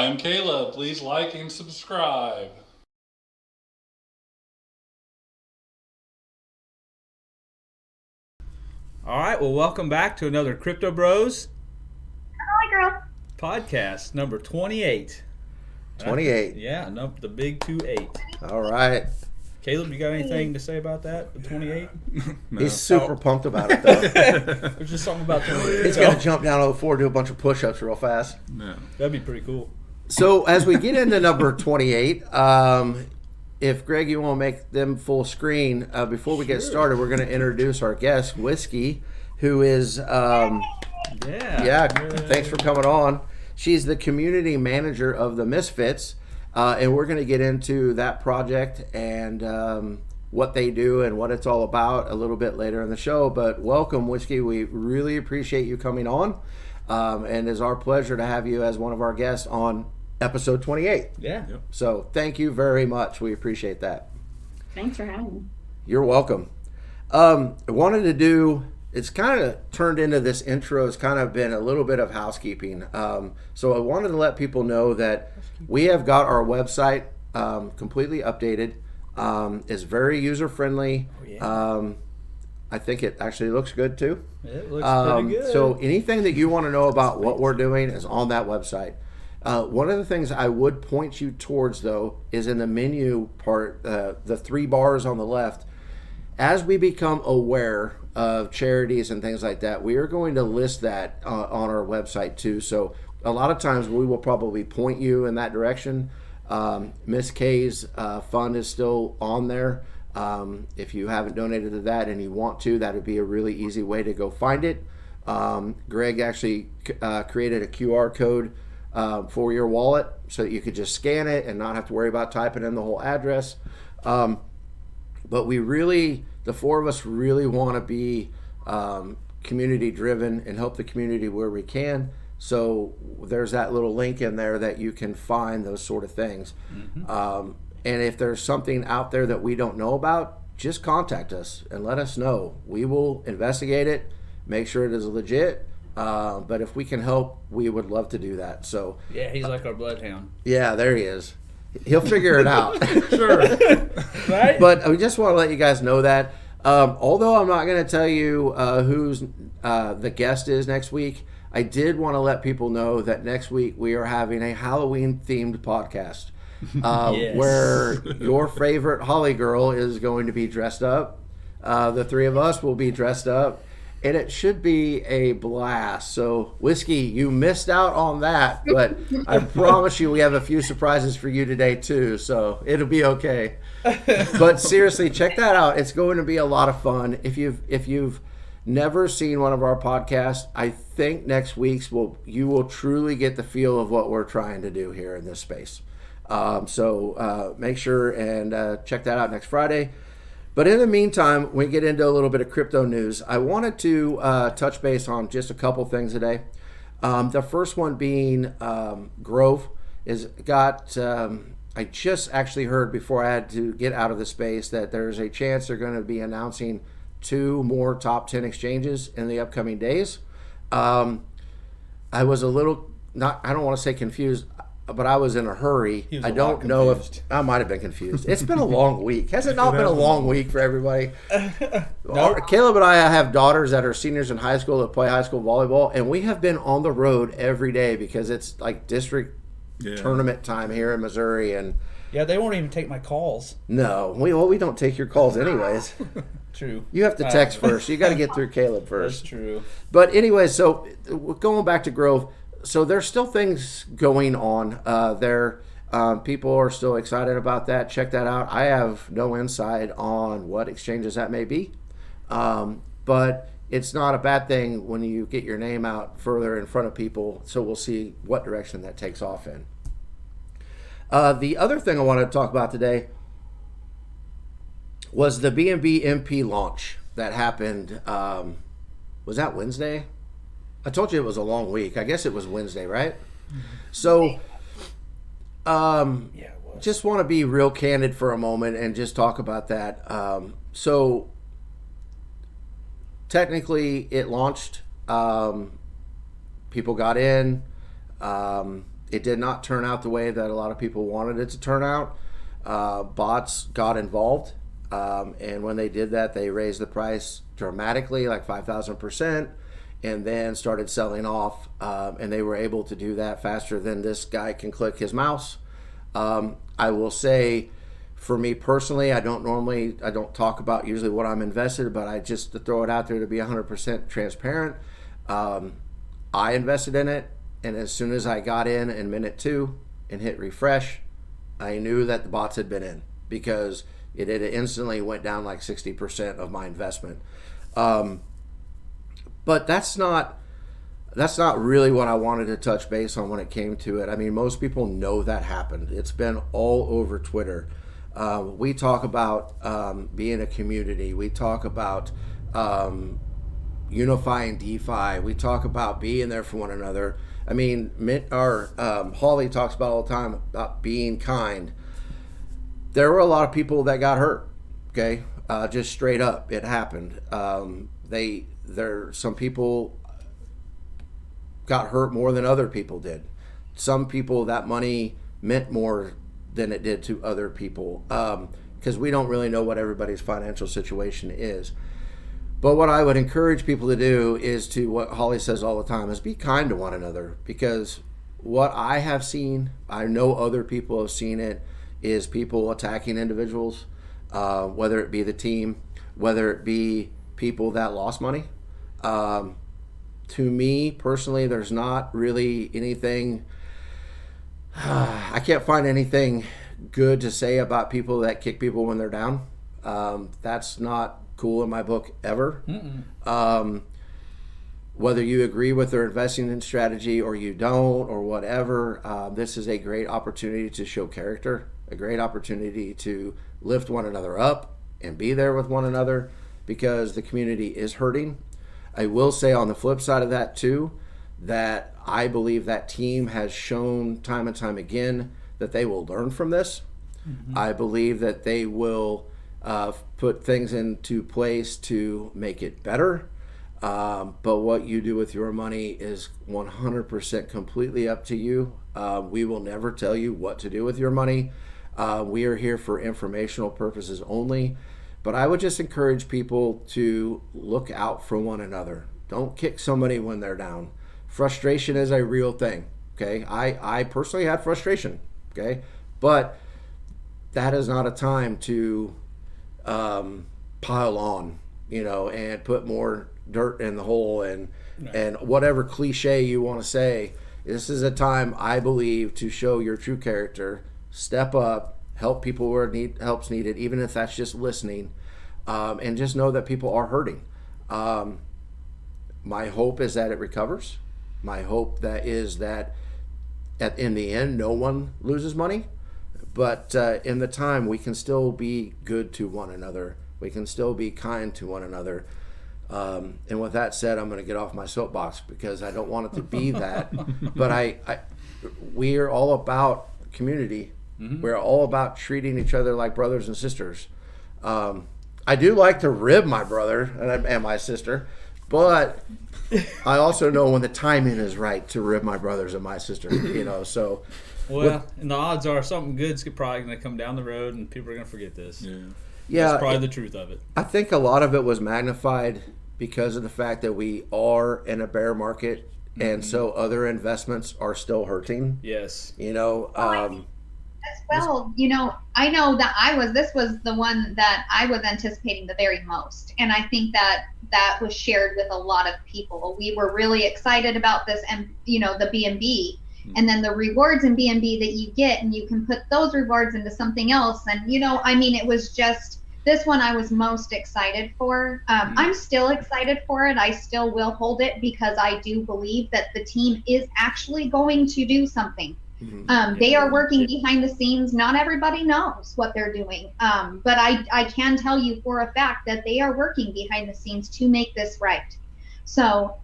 I'm Caleb. Please like and subscribe. All right, well, welcome back to another CryptoBROS HOLLYGIRL podcast, number 28. 28. Yeah, no, the big 28. All right. Caleb, you got anything to say about that, the 28? No. He's super pumped about it, though. There's just something about 28. He's going to jump down on the floor, do a bunch of push-ups real fast. No. That'd be pretty cool. So as we get into number 28, if, Greg, you want to make them full screen, before we get started, we're going to introduce our guest, Whiskey, who is, thanks for coming on. She's the community manager of the Misfits, and we're going to get into that project and what they do and what it's all about a little bit later in the show. But welcome, Whiskey. We really appreciate you coming on, and it's our pleasure to have you as one of our guests on episode 28. Yeah. Yep. So thank you very much. We appreciate that. Thanks for having me. You're welcome. I wanted to do, it's kind of turned into this intro. It's kind of been a little bit of housekeeping. So I wanted to let people know that we have got our website completely updated. It's very user friendly. I think it actually looks good too. It looks pretty good. So anything that you want to know about what we're doing is on that website. One of the things I would point you towards, though, is in the menu part, the 3 bars on the left. As we become aware of charities and things like that, we are going to list that on our website, too. So a lot of times we will probably point you in that direction. Miss K's fund is still on there. If you haven't donated to that and you want to, that would be a really easy way to go find it. Greg actually created a QR code for your wallet so that you could just scan it and not have to worry about typing in the whole address. But we really, the 4 of us really want to be community driven and help the community where we can. So there's that little link in there that you can find those sort of things. And if there's something out there that we don't know about, just contact us and let us know. We will investigate it, make sure it is legit. But if we can help, we would love to do that. So Yeah, he's like our bloodhound. yeah, there he is. He'll figure it out. Sure. Right? But we just want to let you guys know that. Although I'm not going to tell you who's the guest is next week, I did want to let people know that next week we are having a Halloween-themed podcast Yes. where your favorite Holly girl is going to be dressed up. The 3 of us will be dressed up. And it should be a blast. So, Whiskey, you missed out on that, but I promise you we have a few surprises for you today, too. So, it'll be okay. But seriously, check that out. It's going to be a lot of fun. If you've never seen one of our podcasts, I think next week's you will truly get the feel of what we're trying to do here in this space. So, make sure and check that out next Friday. But in the meantime, we get into a little bit of crypto news. I wanted to touch base on just a couple things today. The first one being Grove is got. I just actually heard before I had to get out of the space that there's a chance they're going to be announcing 2 more top 10 exchanges in the upcoming days. I was a little I don't want to say confused, but I was in a hurry. He was I a don't lot know if confused. I might have been confused. It's been a long week. Has it not been a long week for everybody? Caleb and I have daughters that are seniors in high school that play high school volleyball, and we have been on the road every day because it's like district tournament time here in Missouri. And Yeah, they won't even take my calls. no, we don't take your calls anyways. True. You have to text first. You got to get through Caleb first. That's true. But anyway, so going back to Grove, so there's still things going on there. People are still excited about that. Check that out. I have no insight on what exchanges that may be, but it's not a bad thing when you get your name out further in front of people. So we'll see what direction that takes off in. The other thing I wanted to talk about today was the BNB MP launch that happened. Was that Wednesday? I told you it was a long week. I guess it was Wednesday, right? So, Yeah, it was. just want to be real candid for a moment and just talk about that. So, technically, it launched. People got in. It did not turn out the way that a lot of people wanted it to turn out. Bots got involved, and when they did that, they raised the price dramatically, like 5,000%, and then started selling off, and they were able to do that faster than this guy can click his mouse. I will say, for me personally, I don't talk about usually what I'm invested, but I just to throw it out there to be 100% transparent. I invested in it, and as soon as I got in minute 2 and hit refresh, I knew that the bots had been in, because it instantly went down like 60% of my investment. But that's not really what I wanted to touch base on when it came to it. I mean, most people know that happened. It's been all over Twitter. We talk about being a community. We talk about unifying DeFi. We talk about being there for one another. I mean, Holly talks about all the time about being kind. There were a lot of people that got hurt. Okay, just straight up, it happened. Some people got hurt more than other people did. Some people, that money meant more than it did to other people, because we don't really know what everybody's financial situation is. But what I would encourage people to do is to what Holly says all the time is be kind to one another, because what I have seen, I know other people have seen it, is people attacking individuals, whether it be the team, whether it be people that lost money. To me personally, there's not really anything, I can't find anything good to say about people that kick people when they're down. That's not cool in my book ever. Whether you agree with their investing in strategy or you don't or whatever, this is a great opportunity to show character, a great opportunity to lift one another up and be there with one another, because the community is hurting. I will say on the flip side of that too, that I believe that team has shown time and time again that they will learn from this. I believe that they will put things into place to make it better. But what you do with your money is 100% completely up to you. We will never tell you what to do with your money. We are here for informational purposes only. But I would just encourage people to look out for one another. Don't kick somebody when they're down. Frustration is a real thing, okay? I personally had frustration, okay? But that is not a time to pile on, and put more dirt in the hole and whatever cliche you want to say. This is a time, I believe, to show your true character, step up, help people where help's needed, even if that's just listening, and just know that people are hurting. My hope is that it recovers. My hope is that in the end, no one loses money. But in the time, we can still be good to one another. We can still be kind to one another. And with that said, I'm going to get off my soapbox because I don't want it to be that. But we are all about community. We're all about treating each other like brothers and sisters. I do like to rib my brother and my sister, but I also know when the timing is right to rib my brothers and my sister. So. Well, and the odds are something good's probably going to come down the road, and people are going to forget this. Yeah, that's probably the truth of it. I think a lot of it was magnified because of the fact that we are in a bear market, and so other investments are still hurting. Yes. As well, I know that this was the one that I was anticipating the very most. And I think that was shared with a lot of people. We were really excited about this and, the BNB. And then the rewards in BNB that you get, and you can put those rewards into something else. And, it was just this one I was most excited for. I'm still excited for it. I still will hold it because I do believe that the team is actually going to do something. They are working behind the scenes. Not everybody knows what they're doing. But I can tell you for a fact that they are working behind the scenes to make this right. So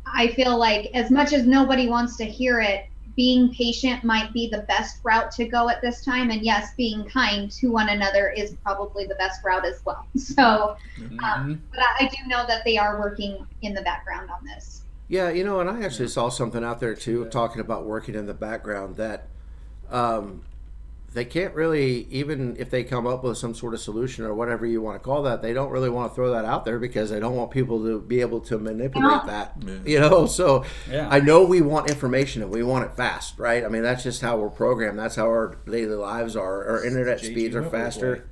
I feel like as much as nobody wants to hear it, being patient might be the best route to go at this time. And yes, being kind to one another is probably the best route as well. So, but I do know that they are working in the background on this. Yeah, you know, and I actually saw something out there too, talking about working in the background that they can't really, even if they come up with some sort of solution or whatever you want to call that, they don't really want to throw that out there because they don't want people to be able to manipulate that. You know, so I know we want information and we want it fast, right? I mean, that's just how we're programmed. That's how our daily lives are. Our internet speeds are faster.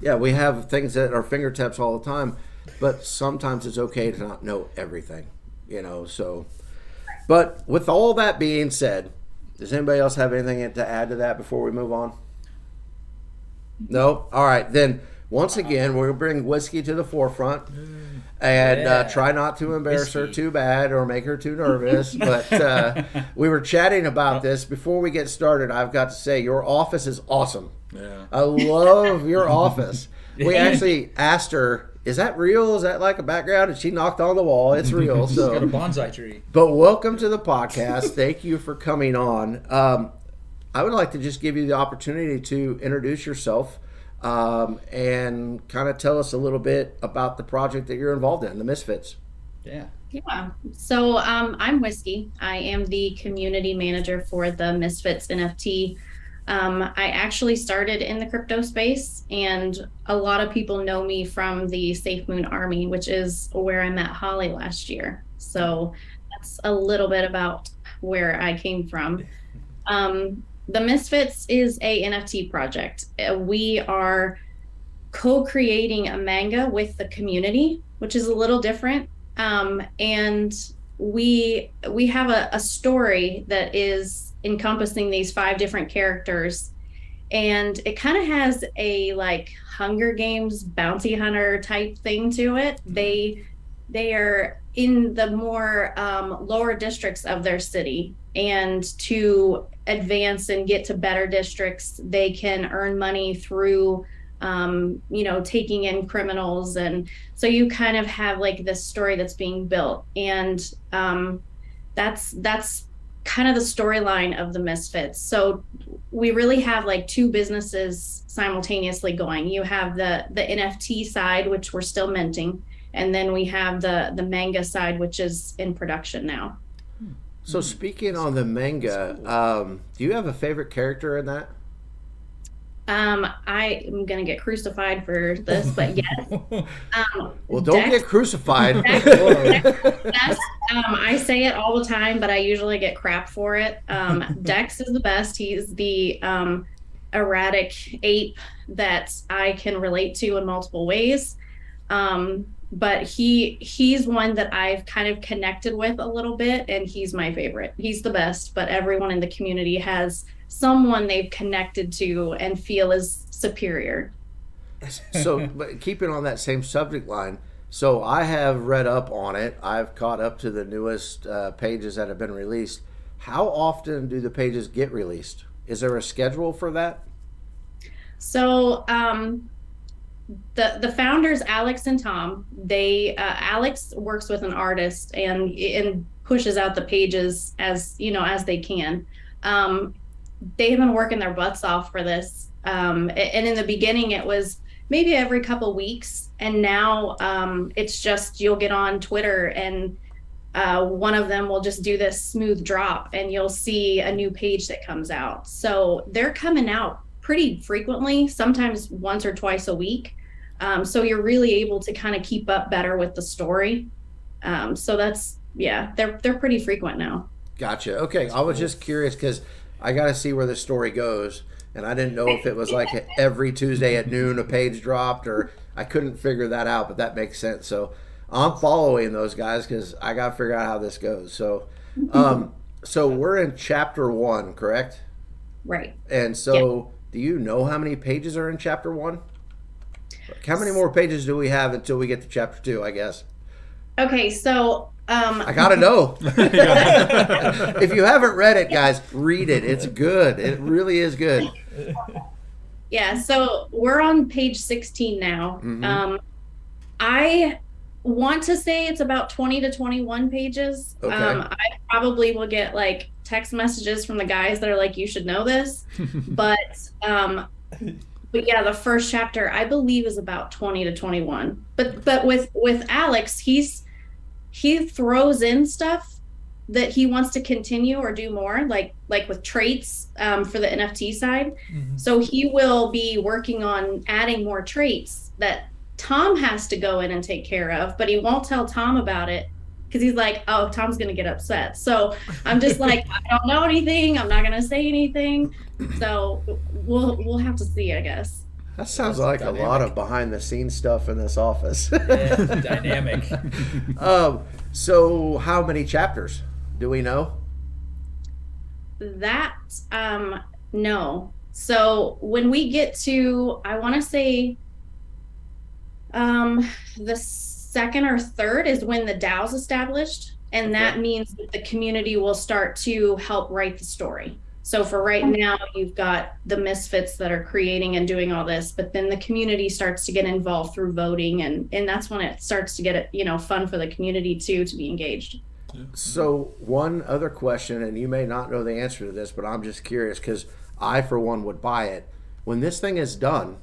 Yeah, we have things at our fingertips all the time, but sometimes it's okay to not know everything, you know, so. But with all that being said, does anybody else have anything to add to that before we move on? No? All right. Then, once again, we're going to bring Whiskey to the forefront and try not to embarrass her too bad or make her too nervous. But we were chatting about this. Before we get started, I've got to say, your office is awesome. Yeah. I love your office. We actually asked her, is that real? Is that like a background? And she knocked on the wall. It's real. So, got a bonsai tree. But welcome to the podcast. Thank you for coming on. I would like to just give you the opportunity to introduce yourself and kind of tell us a little bit about the project that you're involved in, the Misfits. Yeah. Yeah. So I'm Whiskey. I am the community manager for the Misfits NFT. I actually started in the crypto space, and a lot of people know me from the SafeMoon Army, which is where I met Holly last year. So that's a little bit about where I came from. The Misfits is a NFT project. We are co-creating a manga with the community, which is a little different. And we have a story that is encompassing these 5 different characters, and it kind of has a like Hunger Games bounty hunter type thing to it. They are in the more lower districts of their city, and to advance and get to better districts, they can earn money through taking in criminals. And so you kind of have like this story that's being built, and that's kind of the storyline of the Misfits. So we really have like 2 businesses simultaneously going. You have the NFT side, which we're still minting, and then we have the manga side, which is in production now. So speaking on the manga, do you have a favorite character in that? I am gonna get crucified for this, but yes. Well, don't get crucified. Dex, I say it all the time, but I usually get crap for it. Dex is the best. He's the erratic ape that I can relate to in multiple ways. But he's one that I've kind of connected with a little bit, and he's my favorite. He's the best, but everyone in the community has someone they've connected to and feel is superior. So, but keeping on that same subject line, so I have read up on it. I've caught up to the newest pages that have been released. How often do the pages get released? Is there a schedule for that? So, the founders, Alex and Tom, Alex works with an artist and pushes out the pages as they can. They have been working their butts off for this. And in the beginning, it was maybe every couple weeks. And now it's just, you'll get on Twitter and one of them will just do this smooth drop and you'll see a new page that comes out. So they're coming out pretty frequently, sometimes once or twice a week. So you're really able to kind of keep up better with the story. So that's, they're pretty frequent now. Gotcha. Okay. I was just curious because I got to see where the story goes. And I didn't know if it was like every Tuesday at noon a page dropped, or I couldn't figure that out, but that makes sense. So I'm following those guys because I got to figure out how this goes. So, so we're in chapter 1, correct? Right. And so do you know how many pages are in chapter 1? How many more pages do we have until we get to chapter 2, I guess? Okay, so I gotta know. If you haven't read it, guys, read it. It's good. It really is good. Yeah, so we're on page 16 now. Mm-hmm. I want to say it's about 20 to 21 pages. Okay. I probably will get like text messages from the guys that are like, you should know this. But yeah, the first chapter I believe is about 20 to 21. But with Alex, he throws in stuff that he wants to continue or do more, like with traits for the NFT side. So he will be working on adding more traits that Tom has to go in and take care of, but he won't tell Tom about it because he's like, oh, Tom's going to get upset. So I'm just like, I don't know anything. I'm not going to say anything. So we'll have to see, I guess. That sounds like a lot of behind the scenes stuff in this office. Yeah, dynamic. So how many chapters do we know? That, no. So when we get to, I want to say, the second or third is when the DAO's established, and that means that the community will start to help write the story. So for right now, you've got the Misfits that are creating and doing all this, but then the community starts to get involved through voting, and that's when it starts to get, fun for the community too, to be engaged. So one other question, and you may not know the answer to this, but I'm just curious because I, for one, would buy it. When this thing is done,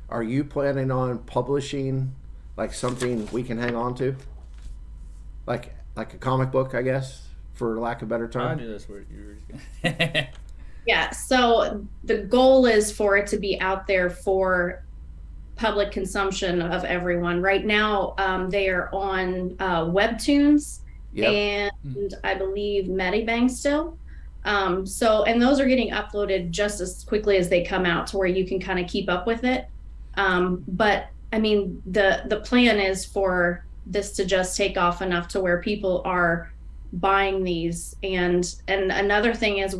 are you planning on publishing like something we can hang on to? Like a comic book, I guess, for lack of a better term? I knew that's where you were. Yeah, so the goal is for it to be out there for public consumption of everyone. Right now, they are on Webtoons and I believe Medibank still. And those are getting uploaded just as quickly as they come out to where you can kind of keep up with it. But I mean, the plan is for this to just take off enough to where people are buying these. And another thing is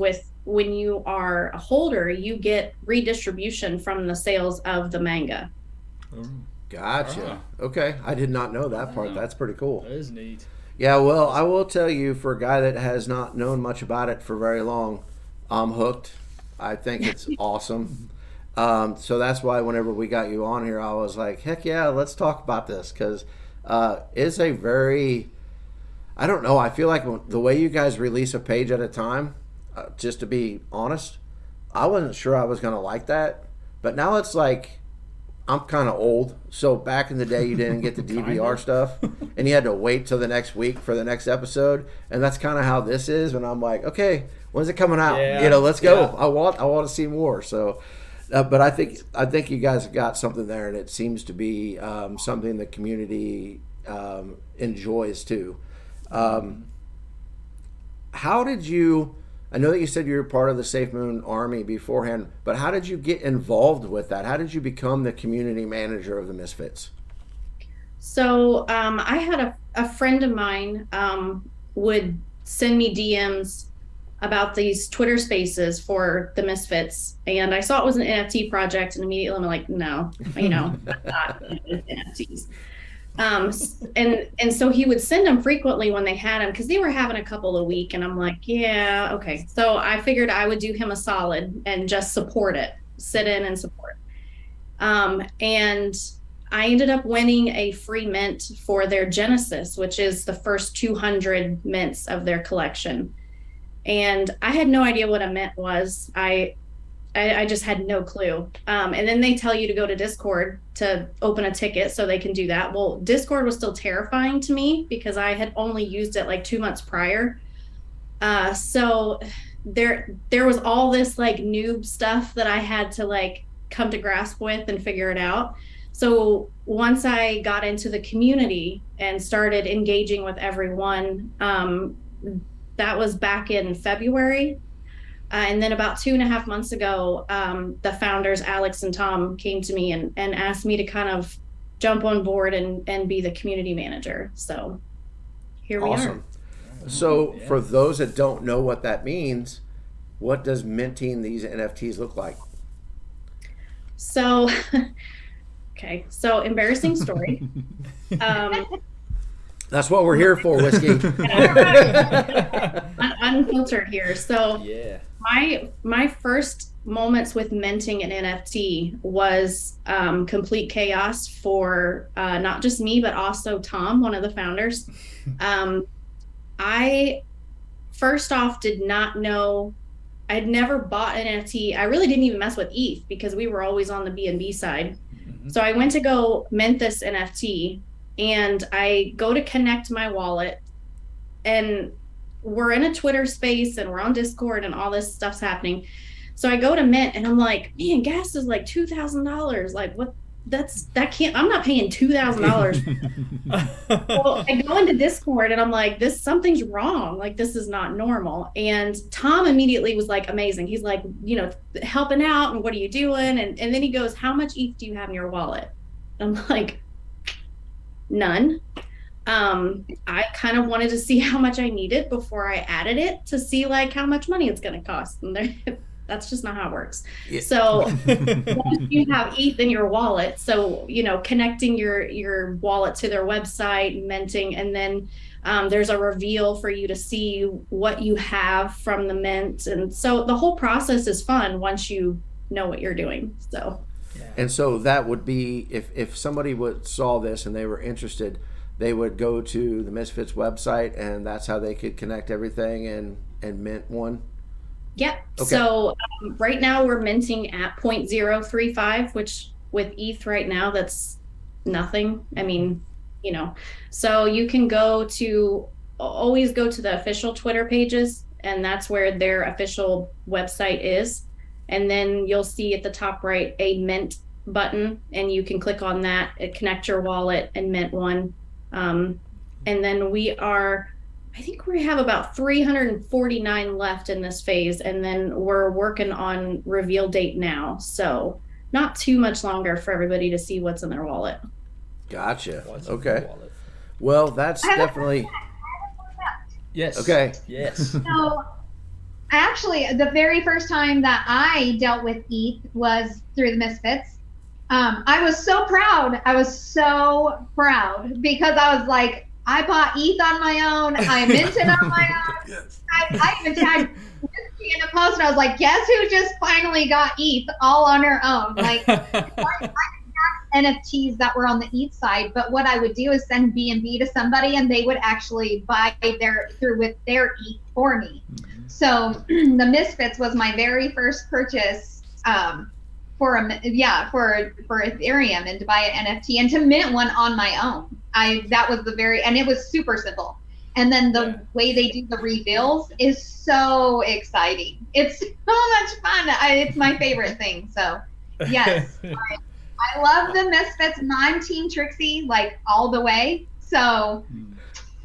when you are a holder, you get redistribution from the sales of the manga. Gotcha. Okay. I did not know that part. That's pretty cool. That is neat. Yeah, well, I will tell you, for a guy that has not known much about it for very long, I'm hooked. I think it's awesome. So that's why whenever we got you on here, I was like, heck yeah, let's talk about this, because it's a very, I don't know, I feel like the way you guys release a page at a time, just to be honest, I wasn't sure I was going to like that. But now it's like, I'm kind of old, so back in the day you didn't get the DVR stuff, and you had to wait till the next week for the next episode, and that's kind of how this is. And I'm like, okay, when's it coming out? Yeah. Let's go. Yeah. I want to see more. So, but I think you guys got something there, and it seems to be something the community enjoys too. How did you? I know that you said you were part of the SafeMoon army beforehand, but how did you get involved with that? How did you become the community manager of the Misfits? So I had a friend of mine would send me DMs about these Twitter spaces for the Misfits, and I saw it was an NFT project, and immediately I'm like, no, not NFTs. And so he would send them frequently when they had them, because they were having a couple a week, and I'm like, yeah, okay. So I figured I would do him a solid and just support it, sit in and support. And I ended up winning a free mint for their Genesis, which is the first 200 mints of their collection. And I had no idea what a mint was. I just had no clue. And then they tell you to go to Discord to open a ticket so they can do that. Well, Discord was still terrifying to me because I had only used it like 2 months prior. So there was all this like noob stuff that I had to like come to grasp with and figure it out. So once I got into the community and started engaging with everyone, that was back in February. And then about 2.5 months ago, the founders, Alex and Tom, came to me and asked me to kind of jump on board and be the community manager. So here we are. So for those that don't know what that means, what does minting these NFTs look like? So, okay, so embarrassing story. That's what we're here for, Whiskey. Unfiltered here. So yeah. My first moments with minting an NFT was complete chaos for not just me, but also Tom, one of the founders. I first off did not know, I'd never bought an NFT. I really didn't even mess with ETH because we were always on the BNB side. Mm-hmm. So I went to go mint this NFT, and I go to connect my wallet, and we're in a Twitter space and we're on Discord and all this stuff's happening. So I go to Mint and I'm like, man, gas is like $2,000. Like, what? I'm not paying $2,000. Well, I go into Discord and I'm like, something's wrong. Like, this is not normal. And Tom immediately was like, amazing. He's like, helping out. And what are you doing? And then he goes, how much ETH do you have in your wallet? I'm like, none. I kind of wanted to see how much I needed before I added it to see like how much money it's going to cost. And that's just not how it works. Yeah. So once you have ETH in your wallet, so, connecting your wallet to their website, minting, and then there's a reveal for you to see what you have from the mint. And so the whole process is fun once you know what you're doing. So. And so that would be, if somebody saw this and they were interested, they would go to the Misfits website and that's how they could connect everything and mint one? Yep. Okay. So right now we're minting at 0.035, which with ETH right now, that's nothing. I mean, so you can always go to the official Twitter pages, and that's where their official website is. And then you'll see at the top right a mint button, and you can click on that, connect your wallet and mint one. And then I think we have about 349 left in this phase, and then we're working on reveal date now. So not too much longer for everybody to see what's in their wallet. Gotcha. Okay. Well, that's definitely. Yes. Okay. Yes. So actually, the very first time that I dealt with ETH was through the Misfits. I was so proud. Because I was like, I bought ETH on my own. I minted on my own. Yes. I even tagged Whiskey in a post, and I was like, guess who just finally got ETH all on her own? Like, I have NFTs that were on the ETH side, but what I would do is send BNB to somebody, and they would actually buy with their ETH for me. Mm-hmm. So the Misfits was my very first purchase for Ethereum, and to buy an NFT and to mint one on my own. That was and it was super simple. And then the way they do the reveals is so exciting. It's so much fun. It's my favorite thing. So yes, I love the Misfits. I'm Team Trixie, like all the way. So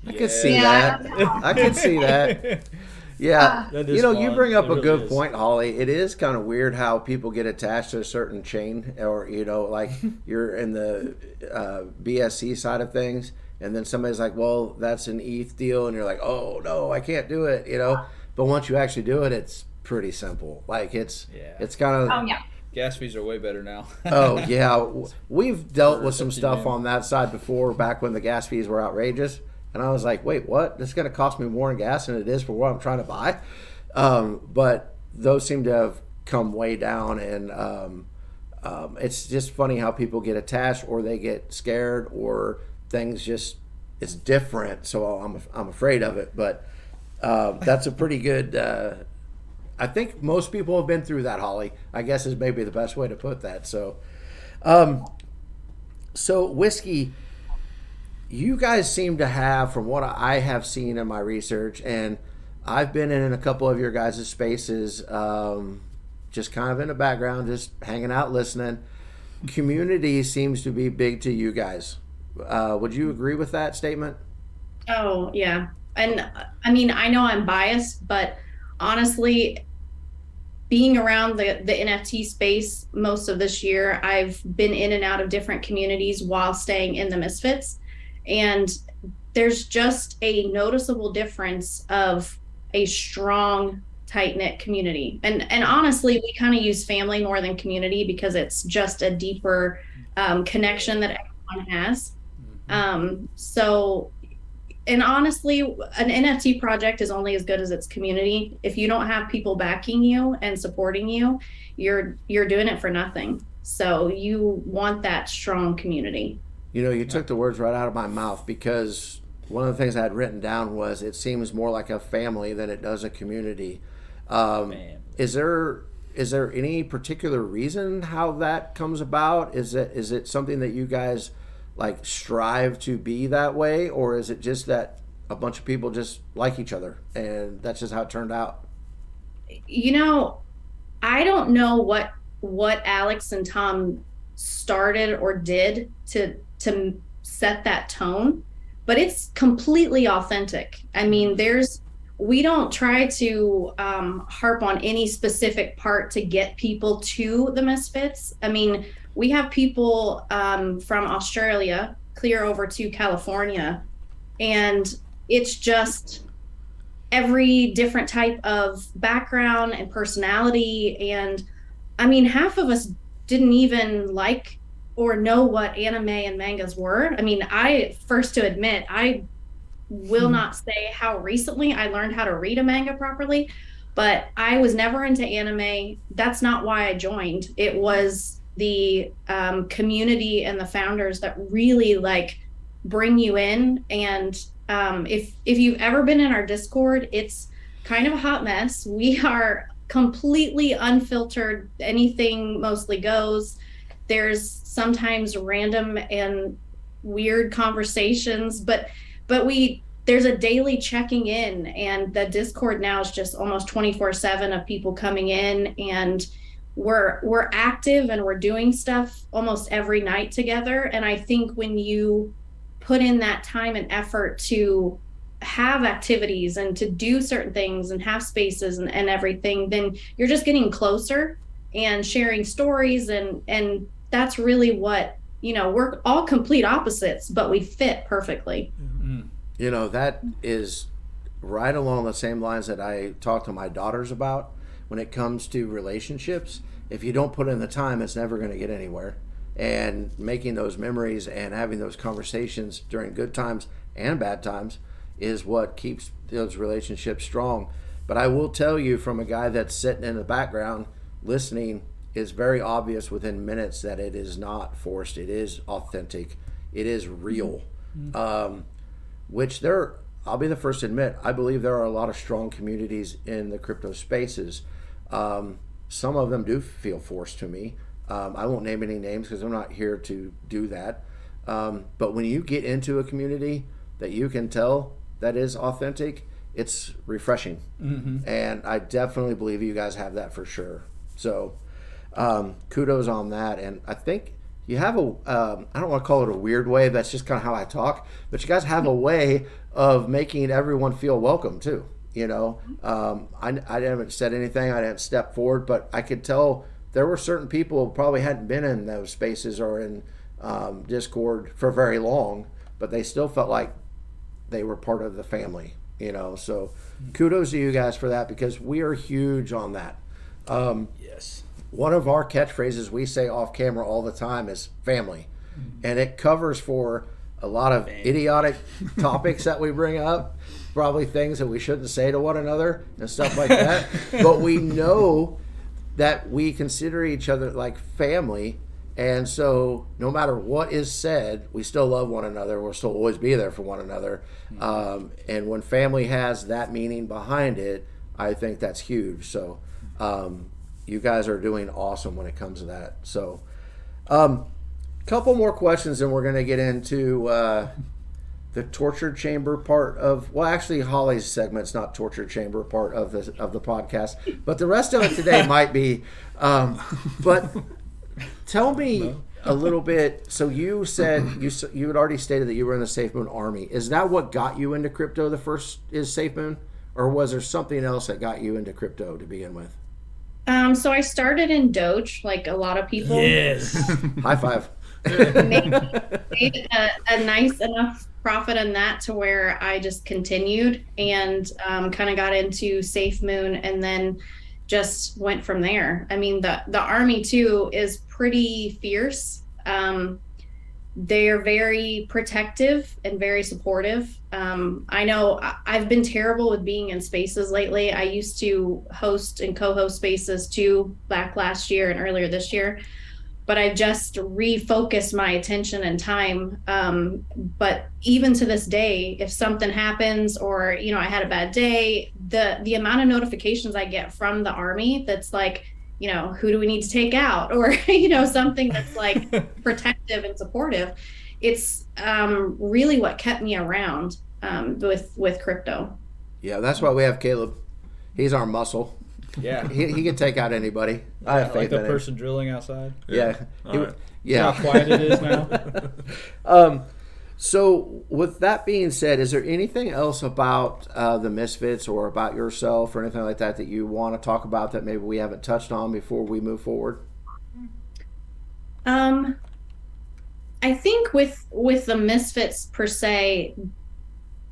I can see that. I can see that. Yeah, you bring up a good point, Holly. It is kind of weird how people get attached to a certain chain, or like you're in the BSC side of things, and then somebody's like, "Well, that's an ETH deal," and you're like, "Oh no, I can't do it," But once you actually do it, it's pretty simple. Like it's kind of. Oh yeah. Gas fees are way better now. Oh yeah, we've dealt with some stuff on that side before, back when the gas fees were outrageous. And I was like, wait, what? This is going to cost me more in gas than it is for what I'm trying to buy. But those seem to have come way down. And it's just funny how people get attached, or they get scared, or things it's different. So I'm afraid of it. But that's a pretty good, I think most people have been through that, Holly, I guess is maybe the best way to put that. So, Whiskey, you guys seem to have, from what I have seen in my research, and I've been in a couple of your guys' spaces, just kind of in the background, just hanging out, listening. Community seems to be big to you guys. Would you agree with that statement? Oh, yeah. And I mean, I know I'm biased, but honestly, being around the NFT space most of this year, I've been in and out of different communities while staying in the Misfits. And there's just a noticeable difference of a strong, tight-knit community. And honestly, we kind of use family more than community because it's just a deeper connection that everyone has. And honestly, an NFT project is only as good as its community. If you don't have people backing you and supporting you, you're doing it for nothing. So you want that strong community. You took the words right out of my mouth, because one of the things I had written down was it seems more like a family than it does a community. Is there any particular reason how that comes about? Is it something that you guys like strive to be that way, or is it just that a bunch of people just like each other, and that's just how it turned out. You know, I don't know what Alex and Tom started or did to set that tone, but it's completely authentic. I mean, we don't try to harp on any specific part to get people to the Misfits. I mean, we have people from Australia clear over to California, and it's just every different type of background and personality. And I mean, half of us didn't even like or know what anime and mangas were. I mean, I first to admit, I will not say how recently I learned how to read a manga properly, but I was never into anime. That's not why I joined. It was the community and the founders that really like bring you in. And if you've ever been in our Discord, it's kind of a hot mess. We are completely unfiltered. Anything mostly goes. There's sometimes random and weird conversations, but there's a daily checking in, and the Discord now is just almost 24/7 of people coming in, and we're active and we're doing stuff almost every night together. And I think when you put in that time and effort to have activities and to do certain things and have spaces and everything, then you're just getting closer and sharing stories, and that's really what, you know, we're all complete opposites, but we fit perfectly. Mm-hmm. You know, that is right along the same lines that I talk to my daughters about when it comes to relationships. If you don't put in the time, it's never going to get anywhere. And making those memories and having those conversations during good times and bad times is what keeps those relationships strong. But I will tell you, from a guy that's sitting in the background listening, it's very obvious within minutes that it is not forced. It is authentic. It is real. Which I'll be the first to admit, I believe there are a lot of strong communities in the crypto spaces. Some of them do feel forced to me. I won't name any names because I'm not here to do that. But when you get into a community that you can tell that is authentic, it's refreshing. Mm-hmm. And I definitely believe you guys have that for sure. So kudos on that. And I think you have I don't want to call it a weird way, that's just kind of how I talk, but you guys have a way of making everyone feel welcome too. You know, I haven't said anything, I didn't step forward, but I could tell there were certain people who probably hadn't been in those spaces or in Discord for very long, but they still felt like they were part of the family, you know. So kudos to you guys for that, because we are huge on that. Yes. One of our catchphrases we say off camera all the time is family. And it covers for a lot of idiotic topics that we bring up, probably things that we shouldn't say to one another and stuff like that. But we know that we consider each other like family. And so no matter what is said, we still love one another. We'll still always be there for one another. And when family has that meaning behind it, I think that's huge. So you guys are doing awesome when it comes to that. So couple more questions and we're going to get into the torture chamber part of, well, actually Holly's segment's not torture chamber part of the podcast, but the rest of it today might be. But tell me a little bit. So you said you had already stated that you were in the SafeMoon army. Is that what got you into crypto? The first is SafeMoon, or was there something else that got you into crypto to begin with? So I started in Doge, like a lot of people. Yes. High five. made a nice enough profit on that to where I just continued and kind of got into SafeMoon and then just went from there. I mean, the army too is pretty fierce. They're very protective and very supportive. I know I've been terrible with being in spaces lately. I used to host and co-host spaces too back last year and earlier this year, but I just refocused my attention and time. But even to this day, if something happens or, you know, I had a bad day, the amount of notifications I get from the army that's like, you know, who do we need to take out? Or, you know, something that's like protective and supportive. It's really what kept me around. with crypto. Yeah, that's why we have Caleb. He's our muscle. Yeah. He can take out anybody. I have Like faith the in him. person drilling outside. Yeah. All right. See how Yeah. quiet it is now. So with that being said, is there anything else about the Misfits or about yourself or anything like that that you want to talk about that maybe we haven't touched on before we move forward? I think with the Misfits per se,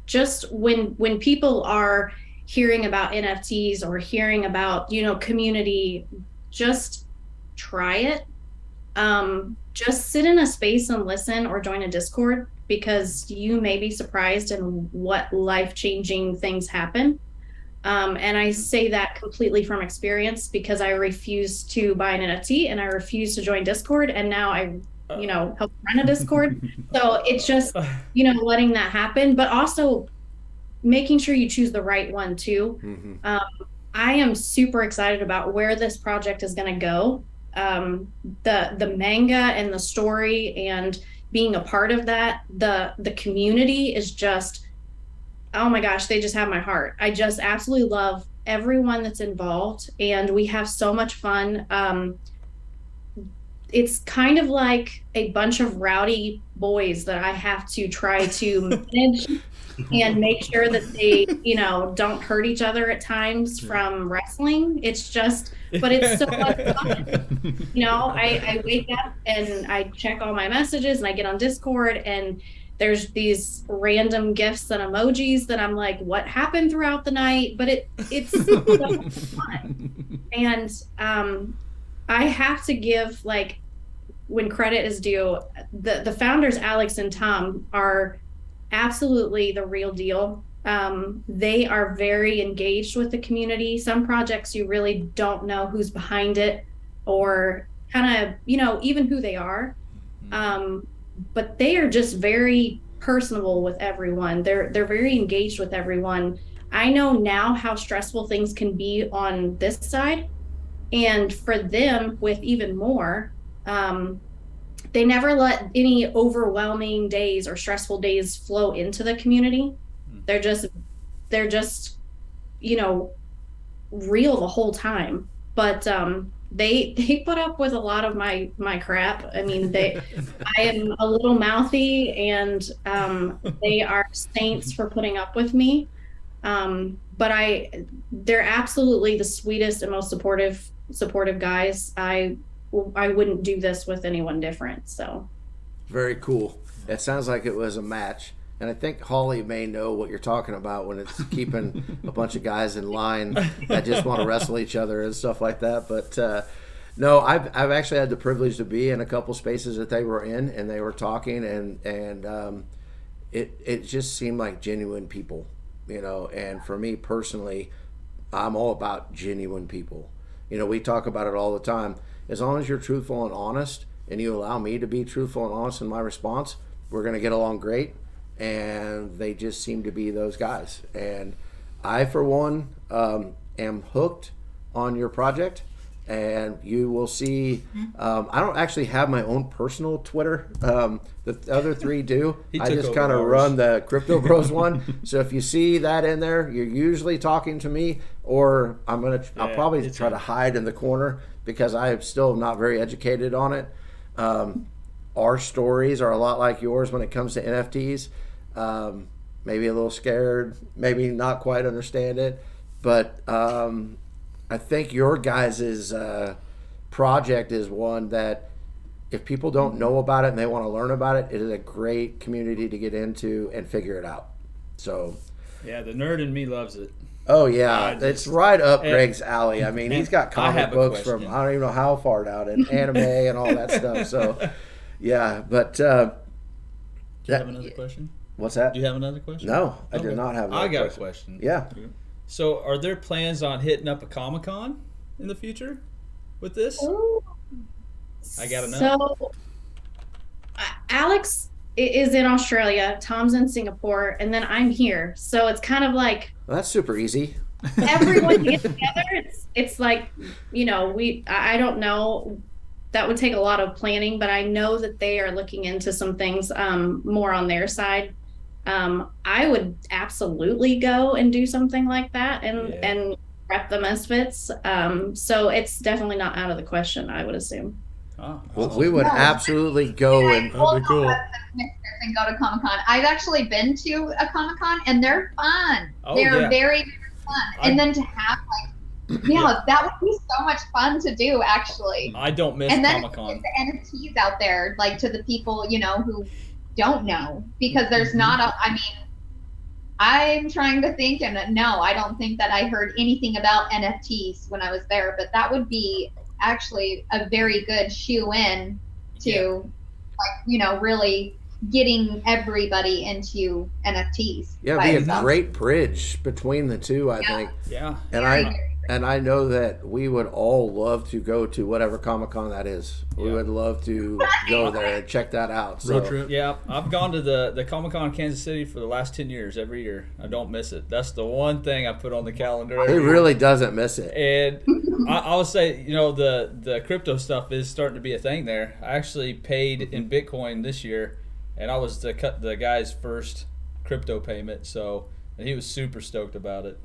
just when people are hearing about NFTs or hearing about, community, just try it. Just sit in a space and listen or join a Discord, because you may be surprised in what life-changing things happen. And I say that completely from experience, because I refused to buy an NFT and I refused to join Discord, and now I help run a Discord. So it's just, letting that happen, but also making sure you choose the right one too. Mm-hmm. I am super excited about where this project is going to go. The manga and the story and being a part of that, the community is just, oh my gosh, they just have my heart. I just absolutely love everyone that's involved, and we have so much fun. It's kind of like a bunch of rowdy boys that I have to try to manage and make sure that they, don't hurt each other at times from wrestling. It's just, but it's so much fun. I wake up and I check all my messages and I get on Discord, and there's these random gifs and emojis that I'm like, what happened throughout the night? But it's so fun. And I have to give, like, when credit is due, the founders, Alex and Tom, are absolutely the real deal. They are very engaged with the community. Some projects you really don't know who's behind it, or kind of, even who they are. But they are just very personable with everyone. They're very engaged with everyone. I know now how stressful things can be on this side, and for them with even more. They never let any overwhelming days or stressful days flow into the community. They're just, real the whole time. But they put up with a lot of my crap. I mean, I am a little mouthy, and they are saints for putting up with me. But they're absolutely the sweetest and most supportive guys. I wouldn't do this with anyone different. So Very cool. It sounds like it was a match. And I think Holly may know what you're talking about when it's keeping a bunch of guys in line that just want to wrestle each other and stuff like that. But no, I've actually had the privilege to be in a couple spaces that they were in, and they were talking, and it just seemed like genuine people, And for me personally, I'm all about genuine people. We talk about it all the time. As long as you're truthful and honest, and you allow me to be truthful and honest in my response, we're going to get along great. And they just seem to be those guys. And I, for one, am hooked on your project. And you will see, I don't actually have my own personal Twitter. The other three do. I just kind of run the CryptoBROS one. So if you see that in there, you're usually talking to me, or I'll probably try to hide in the corner, because I am still not very educated on it. Our stories are a lot like yours when it comes to NFTs. Maybe a little scared, maybe not quite understand it, but I think your guys' project is one that, if people don't know about it and they want to learn about it, it is a great community to get into and figure it out. So yeah, the nerd in me loves it. Oh yeah, it's right up Greg's alley. I mean, he's got comic books from I don't even know how far down, and anime and all that stuff. So yeah, but do you have another question? What's that? Do you have another question? No, I do not have another I got question. a question. Yeah. So are there plans on hitting up a Comic-Con in the future with this? Ooh. I gotta know. So Alex is in Australia, Tom's in Singapore, and then I'm here. So it's kind of like, well, that's super easy. Everyone gets together. It's like, I don't know. That would take a lot of planning, but I know that they are looking into some things more on their side. I would absolutely go and do something like that and Yeah. and rep the Misfits. So it's definitely not out of the question, I would assume. Oh, Well, we would No. absolutely go and That'd be cool. And go to Comic-Con. I've actually been to a Comic-Con and they're fun. Oh, They're yeah. very, very fun. And then to have that would be so much fun to do actually. I don't miss And then Comic-Con. the NFTs out there, like to the people, who don't know, because there's not I'm trying to think, and no, I don't think that I heard anything about NFTs when I was there, but that would be actually a very good shoe in to, really getting everybody into NFTs. yeah, by it'd be a itself. great bridge between the two, I think. Yeah. And I know that we would all love to go to whatever Comic-Con that is. We Yeah. would love to go there and check that out. So. Road trip. Yeah, I've gone to the Comic-Con Kansas City for the last 10 years every year. I don't miss it. That's the one thing I put on the calendar He every year. really doesn't miss it. And I would say, the crypto stuff is starting to be a thing there. I actually paid in Bitcoin this year, and I was the guy's first crypto payment, and he was super stoked about it.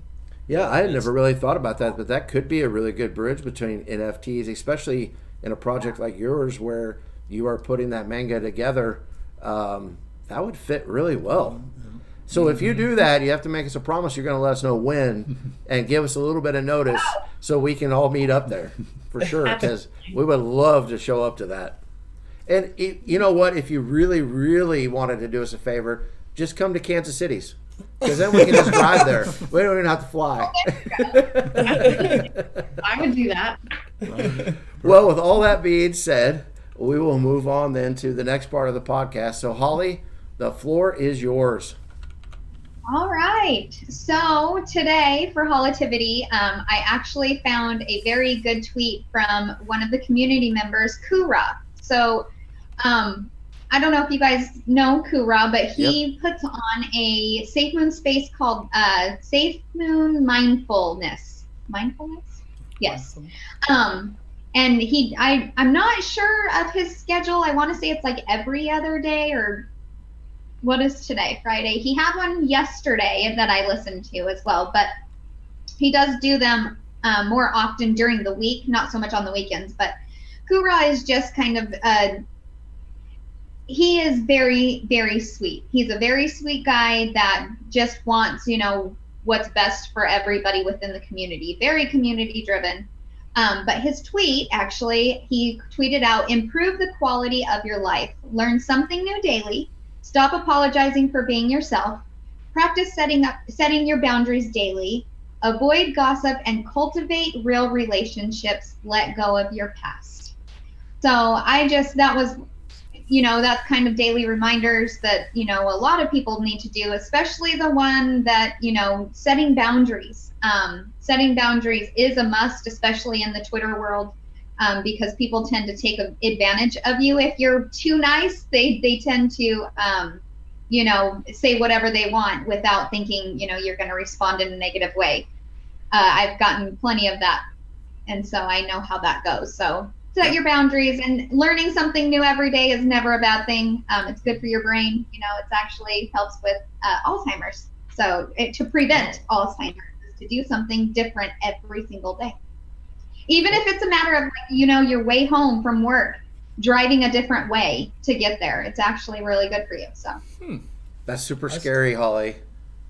Yeah, I had never really thought about that, but that could be a really good bridge between NFTs, especially in a project like yours where you are putting that manga together. That would fit really well. So if you do that, you have to make us a promise you're going to let us know when and give us a little bit of notice so we can all meet up there for sure, because we would love to show up to that. And you know what? If you really, really wanted to do us a favor, just come to Kansas City's. Because then we can just drive there. We don't even have to fly. I would do that. Well, with all that being said, we will move on then to the next part of the podcast. So, Holly, the floor is yours. All right. So today for Hollativity, I actually found a very good tweet from one of the community members, Kura. So I don't know if you guys know Kura, but he puts on a SafeMoon space called SafeMoon Mindfulness. Mindfulness? Yes. And I'm not sure of his schedule. I want to say it's like every other day, or what is today? Friday. He had one yesterday that I listened to as well, but he does do them more often during the week, not so much on the weekends. But Kura is just kind of he is very, very sweet. He's a very sweet guy that just wants, what's best for everybody within the community. Very community driven. But his tweet, actually, he tweeted out, improve the quality of your life. Learn something new daily. Stop apologizing for being yourself. Practice setting your boundaries daily. Avoid gossip and cultivate real relationships. Let go of your past. So that was, that's kind of daily reminders that, a lot of people need to do, especially the one that, setting boundaries. Setting boundaries is a must, especially in the Twitter world, because people tend to take advantage of you. If you're too nice, they tend to, say whatever they want without thinking, you're going to respond in a negative way. I've gotten plenty of that. And so I know how that goes. So set your boundaries, and learning something new every day is never a bad thing. It's good for your brain. It actually helps with Alzheimer's. So to prevent Alzheimer's is to do something different every single day. Even if it's a matter of, your way home from work, driving a different way to get there. It's actually really good for you. So That's super scary, Holly.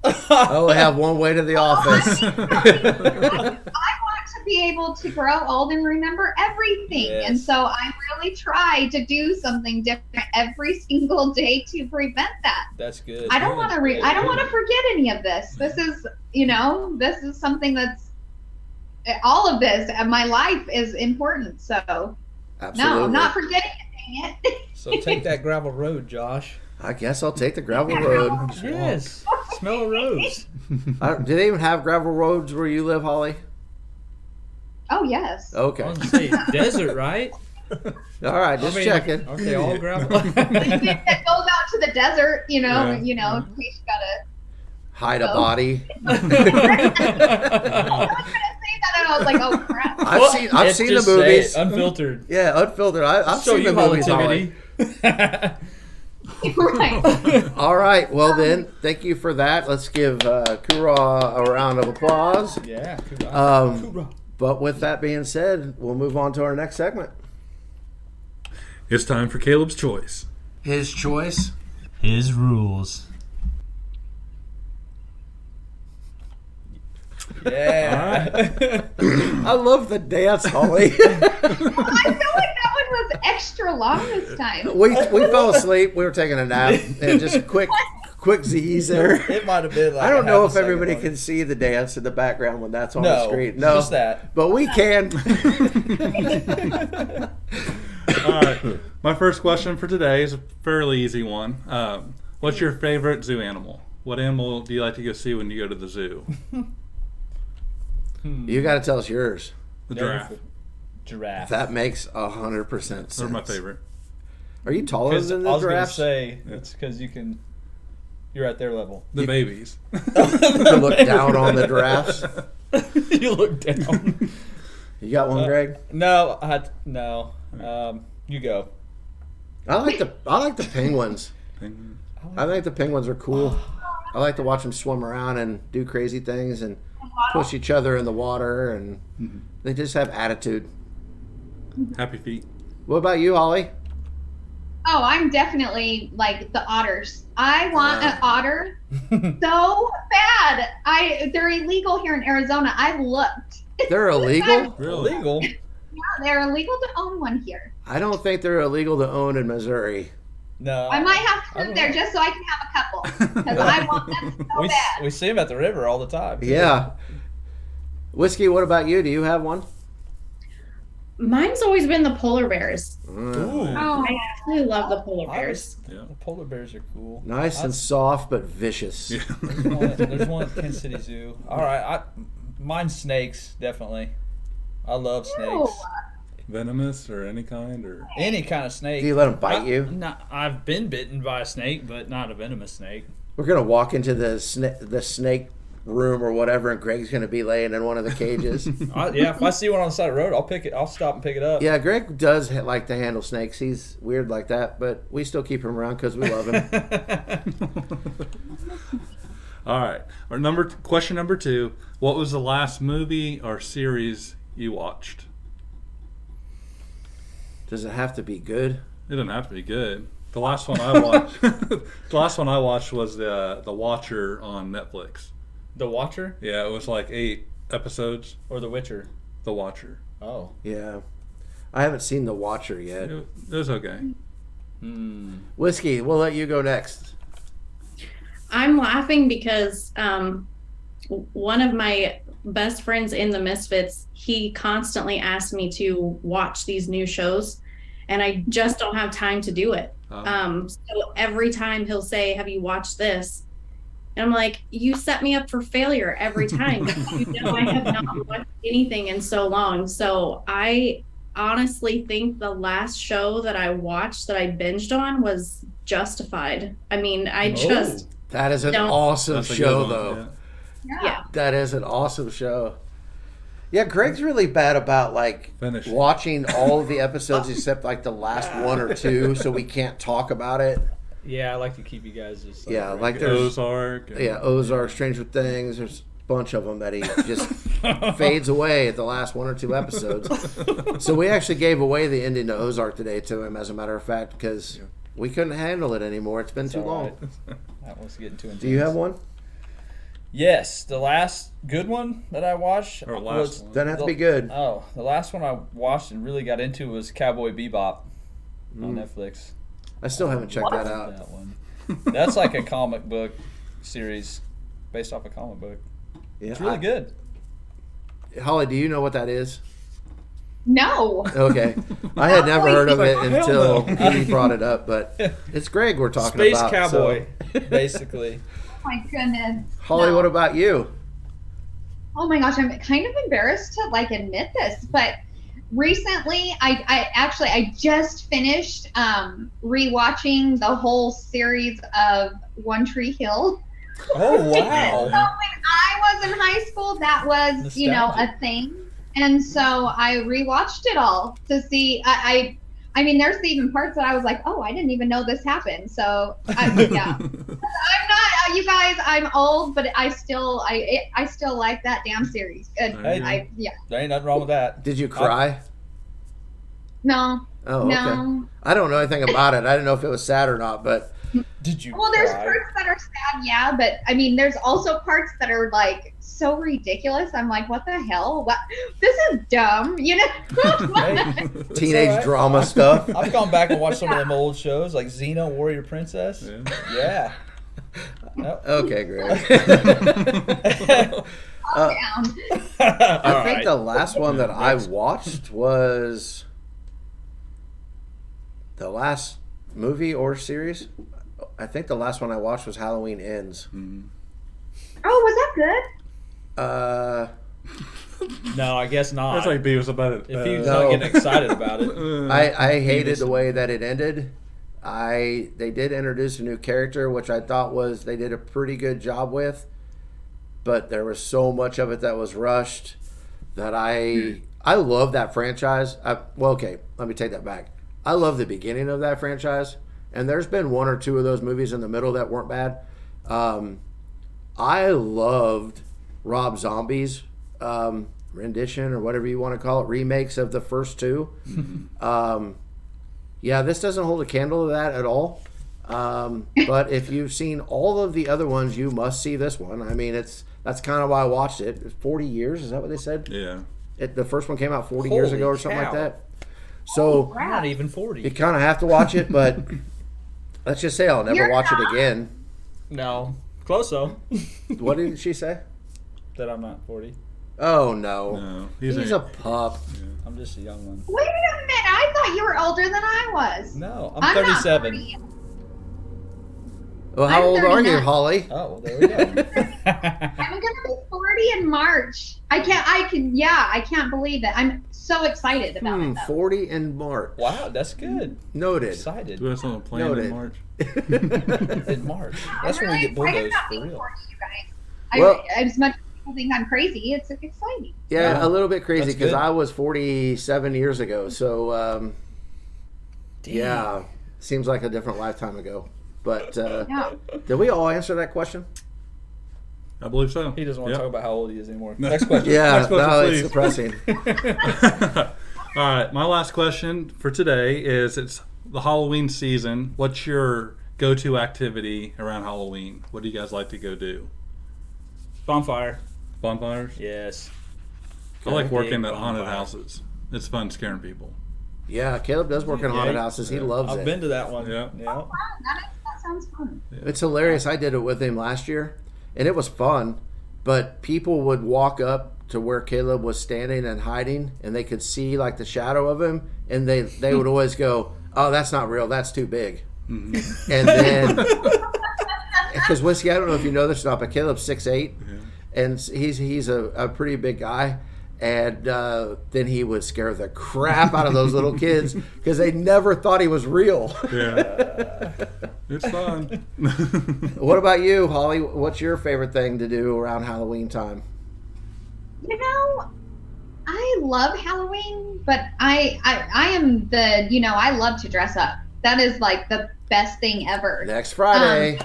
I only have one way to the office. to be able to grow old and remember everything. Yes. And so I really try to do something different every single day to prevent that. That's good. I don't want to I don't want to forget any of this. This is, this is something that's all of this and my life is important. So Absolutely. no, I'm not forgetting it. So take that gravel road, Josh. I guess I'll take the gravel road. Yes. Smell a rose. Do they even have gravel roads where you live, Holly? Oh yes. Okay. I was gonna say desert, right? All right, just checking. Aren't they all gravel? Anything that goes out to the desert, Yeah. in case you gotta Hide a body. I was gonna say that and I was like, oh crap. I've seen the Just say movies. it, unfiltered. Yeah, unfiltered. I've Show seen you the movies, Holly. Hollativity. Right. All right. Well, then, thank you for that. Let's give Kura a round of applause. Yeah. But with that being said, we'll move on to our next segment. It's time for Caleb's Choice. His choice. His rules. Yeah. I love the dance, Holly. I feel like that one was extra long this time. we fell asleep. We were taking a nap, and just a quick Z's there. It might have been like I don't a know half if a second everybody long. can see the dance in the background when that's on the No, screen. No, just that. but we can. All right. My first question for today is a fairly easy one. What's your favorite zoo animal? What animal do you like to go see when you go to the zoo? You got to tell us yours. The giraffe. Giraffe. That makes 100% sense. They're my favorite. Are you taller Because than I the was going to giraffes? say, it's because you're at their level. The babies. To look down on the giraffes. You look down. You got one, Greg? No. You go. I like the penguins. I think the penguins are cool. I like to watch them swim around and do crazy things and push each other in the water, and they just have attitude. Happy feet. What about you, Holly? Oh, I'm definitely like the otters. I want an otter so bad. They're illegal here in Arizona. I've looked. They're illegal? Really? Illegal. Yeah, they're illegal to own one here. I don't think they're illegal to own in Missouri. No. I might have to I move don't there know. just so I can have a couple because I want them so we, bad. we see them at the river all the time. too. Yeah. Whiskey, what about you? Do you have one? Mine's always been the polar bears. Ooh. Oh, I absolutely love the polar bears. Yeah. The polar bears are cool. Nice and soft, but vicious. Yeah. There's one at Kansas City Zoo. All right. Mine's snakes, definitely. I love snakes. Venomous or any kind or Any kind of snake. Do you let them bite you? No, I've been bitten by a snake, but not a venomous snake. We're going to walk into the snake room or whatever, and Greg's going to be laying in one of the cages. Yeah, if I see one on the side of the road, I'll pick it. I'll stop and pick it up. Yeah, Greg does like to handle snakes. He's weird like that, but we still keep him around because we love him. All right. Question number 2. What was the last movie or series you watched? Does it have to be good? It doesn't have to be good. The last one I watched was the Watcher on Netflix. The Watcher Yeah, it was like 8 episodes. or The Witcher? The Watcher. Oh. Yeah. I haven't seen The Watcher yet. It was okay. Whiskey, we'll let you go next. I'm laughing because one of my best friends in the Misfits, he constantly asks me to watch these new shows, and I just don't have time to do it. So every time he'll say, "Have you watched this?" And I'm like, "You set me up for failure every time. You know I have not watched anything in so long." So I honestly think the last show that I watched that I binged on was Justified. I mean, I just That is an Don't- awesome That's a good show, one, though. yeah. That is an awesome show. Yeah, Greg's really bad about Finish. watching all of the episodes except like the last one or two, so we can't talk about it. Yeah, I like to keep you guys just Yeah, right like there. there's Ozark. and- Ozark, Stranger Things. There's a bunch of them that he just fades away at the last one or two episodes. So we actually gave away the ending to Ozark today to him, as a matter of fact, because we couldn't handle it anymore. It's been It's too all long. right. That one's getting too intense. Do you have one? Yes, the last good one that I watched Or was last one. Doesn't have to be good. Oh, the last one I watched and really got into was Cowboy Bebop Mm. on Netflix. I still haven't checked that out. That one. That's like a comic book series based off a comic book. Yeah, It's really good. Holly, do you know what that is? no. Okay. I had never heard of it Hell until no. he brought it up, but it's Greg we're talking Space about. Cowboy, so- basically. Oh my goodness. Holly, No. what about you? Oh my gosh, I'm kind of embarrassed to admit this, but recently I just finished rewatching the whole series of One Tree Hill. Oh So wow! when I was in high school, that was a Nostalgic. thing, and so I rewatched it all to see. I I mean, there's even parts that I was like, oh, I didn't even know this happened. So yeah, I'm not, you guys. I'm old, but I still like that damn series. Hey, Yeah. there ain't nothing wrong with that. Did you cry? No. Oh, okay. No. I don't know anything about it. I didn't know if it was sad or not, but Did you? Well, there's cry? parts that are sad, yeah, but I mean, there's also parts that are like so ridiculous. I'm like, what the hell? What? This is dumb, you know? Hey, teenage all right. drama stuff. I've gone back and watched some of them old shows like Xena, Warrior Princess. Yeah. Nope. Okay, Greg. Down. I think the last one that I watched was the last movie or series. I think the last one I watched was Halloween Ends. Oh, was that good? No, I guess not. That's like Beavis about it. If he's No. not getting excited about it. I hated the way that it ended. They did introduce a new character, which I thought they did a pretty good job with, but there was so much of it that was rushed that I love that franchise. Okay, let me take that back. I love the beginning of that franchise, and there's been one or two of those movies in the middle that weren't bad. I loved Rob Zombie's rendition, or whatever you want to call it, remakes of the first two. Yeah, this doesn't hold a candle to that at all. But if you've seen all of the other ones, you must see this one. I mean, that's kind of why I watched it. It's 40 years, is that what they said? Yeah. The first one came out 40 years Holy ago or something like cow. that. So I'm not even 40. you kind of have to watch it, but let's just say I'll never You're watch it not. again. No. Close though. What did she say? That I'm not 40. Oh, no. No. He's a pup. I'm just a young one. Wait a minute! I thought you were older than I was. No, I'm I'm not 37. 40. Well, how I'm old are you, 39. Holly? Oh, well, there we go. I'm gonna be 40 in March. I can't believe it. I'm so excited about it. Though. 40 in March. Wow, that's good. Noted. Excited. Do we have something planned Noted. in March? In March. That's I'm when we really get excited bulldozed about for being real. 40, you guys. Well- As much as people think I'm crazy, it's exciting. Yeah, a little bit crazy That's because good. I was 47 years ago. So, Damn. yeah, seems like a different lifetime ago. But Yeah. did we all answer that question? I believe so. He doesn't want to Yep. talk about how old he is anymore. Next question. Yeah, Next question, no, please. it's depressing. All right, my last question for today is: it's the Halloween season. What's your go-to activity around Halloween? What do you guys like to go do? Bonfire. Bonfires? Yes. I like Big working at haunted bonfire. houses. It's fun scaring people. Yeah, Caleb does work in haunted houses. He loves I've it. been to that one. Yeah. That sounds fun. It's hilarious. I did it with him last year, and it was fun. But people would walk up to where Caleb was standing and hiding, and they could see like the shadow of him, and they would always go, "Oh, that's not real. That's too big." And then, because Whiskey, I don't know if you know this or not, but Caleb's 6'8", and he's a pretty big guy. And then he would scare the crap out of those little kids because they never thought he was real. Yeah. It's fun. What about you, Holly? What's your favorite thing to do around Halloween time? You know, I love Halloween, but I am I love to dress up. That is like the best thing ever. Next Friday.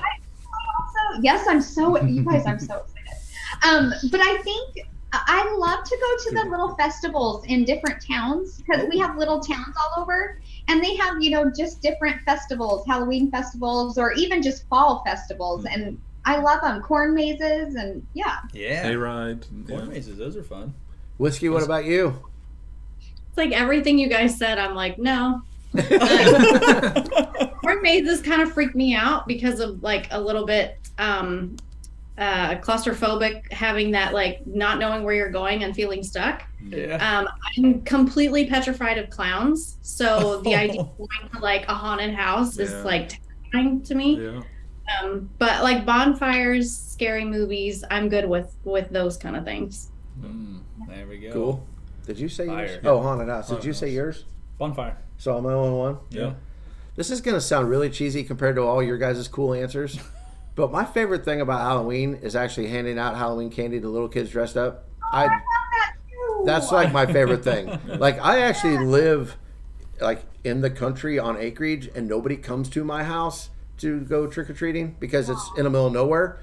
Yes, I'm so you guys, I'm so excited. But I think I love to go to the little festivals in different towns because we have little towns all over, and they have just different festivals, Halloween festivals, or even just fall festivals, and I love them. Corn mazes, and yeah. Yeah. Hay rides. Corn mazes, those are fun. Whiskey, what about you? It's like everything you guys said. I'm like, no. Corn mazes kind of freak me out because of like a little bit claustrophobic, having that like not knowing where you're going and feeling stuck. Yeah. I'm completely petrified of clowns, so the idea of going to like a haunted house is like terrifying to me. Yeah. But like bonfires, scary movies, I'm good with those kind of things. There we go. Cool. Did you say yours? Fire. Oh, haunted house. Did Haunted you say house. yours? Bonfire. So I'm the only one? Yeah. This is going to sound really cheesy compared to all your guys' cool answers. But my favorite thing about Halloween is actually handing out Halloween candy to little kids dressed up. I love that too. That's like my favorite thing. Like I actually live like in the country on acreage, and nobody comes to my house to go trick or treating because it's in the middle of nowhere.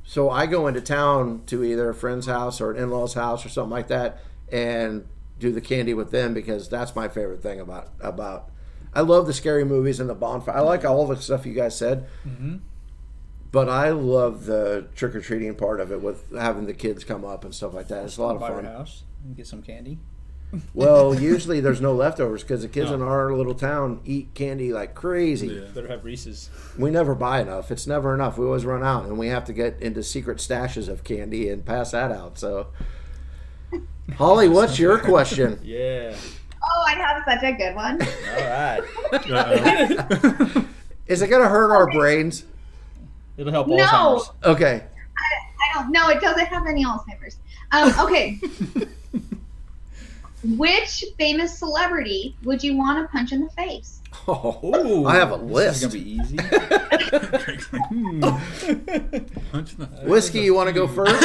So I go into town to either a friend's house or an in-law's house or something like that, and do the candy with them because that's my favorite thing about. I love the scary movies and the bonfire. I like all the stuff you guys said, but I love the trick or treating part of it with having the kids come up and stuff like that. It's a lot of By your fun. house and get some candy. Well, usually there's no leftovers because the kids in our little town eat candy like crazy. Yeah. Better have Reese's. We never buy enough. It's never enough. We always run out, and we have to get into secret stashes of candy and pass that out. So, Holly, what's your question? Yeah. Oh, I have such a good one. All right. Is it going to hurt our brains? It'll help No. Alzheimer's. Okay. I don't know. It doesn't have any Alzheimer's. Okay. Which famous celebrity would you want to punch in the face? Oh, Ooh, I have a this list. is gonna be easy. Punch in the face. Whiskey, you want to go first?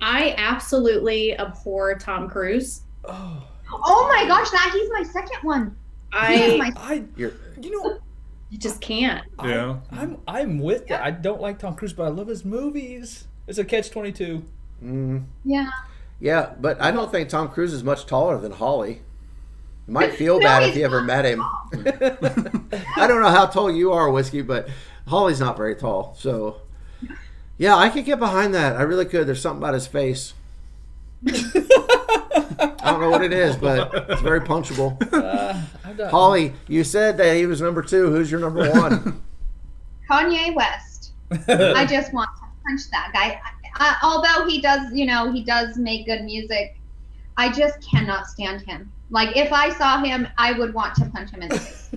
I absolutely abhor Tom Cruise. Oh my gosh, he's my second one. I You're, just can't. Yeah. I'm with that. I don't like Tom Cruise, but I love his movies. It's a catch-22. Yeah. yeah, but I don't think Tom Cruise is much taller than Holly. You might feel bad if you ever met him. I don't know how tall you are, Whiskey, but Holly's not very tall. So, yeah, I could get behind that. I really could. There's something about his face. I don't know what it is, but it's very punchable. Holly, you said that he was number 2. Who's your number 1? Kanye West. I just want to punch that guy. Although he does make good music, I just cannot stand him. Like, if I saw him, I would want to punch him in the face.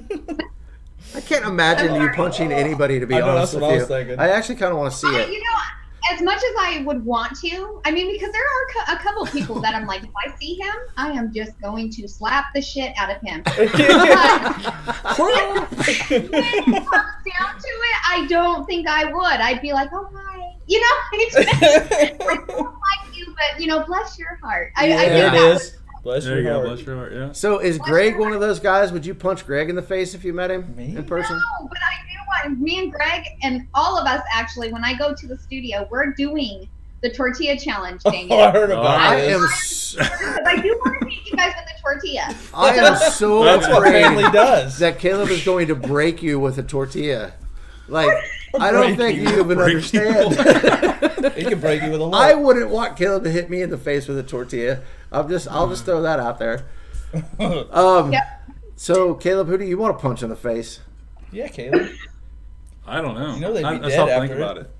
I can't imagine you punching anybody, to be honest with that's what I you. was thinking. I actually kind of want to see it. As much as I would want to, I mean, because there are a couple people that I'm like, if I see him, I am just going to slap the shit out of him. But when it comes down to it, I don't think I would. I'd be like, oh, hi. I don't like you, but, bless your heart. I There think it that is. Bless There you your go. heart. Bless your heart. Yeah. So is Greg one of those guys? Would you punch Greg in the face if you met him Me? in person? No, but I do want, me and Greg and all of us actually, when I go to the studio, we're doing the tortilla challenge, Daniel. Oh, I heard about I this. am s- Because I do want to meet you guys with the tortilla. I am so That's what family afraid does. that Caleb is going to break you with a tortilla. Like, I don't think you even understand. He can break you with a look. I wouldn't want Caleb to hit me in the face with a tortilla. I'll just throw that out there. Yep. So Caleb, who do you want to punch in the face? Yeah, Caleb. I don't know. You know they'd be I dead stopped after thinking it. about it.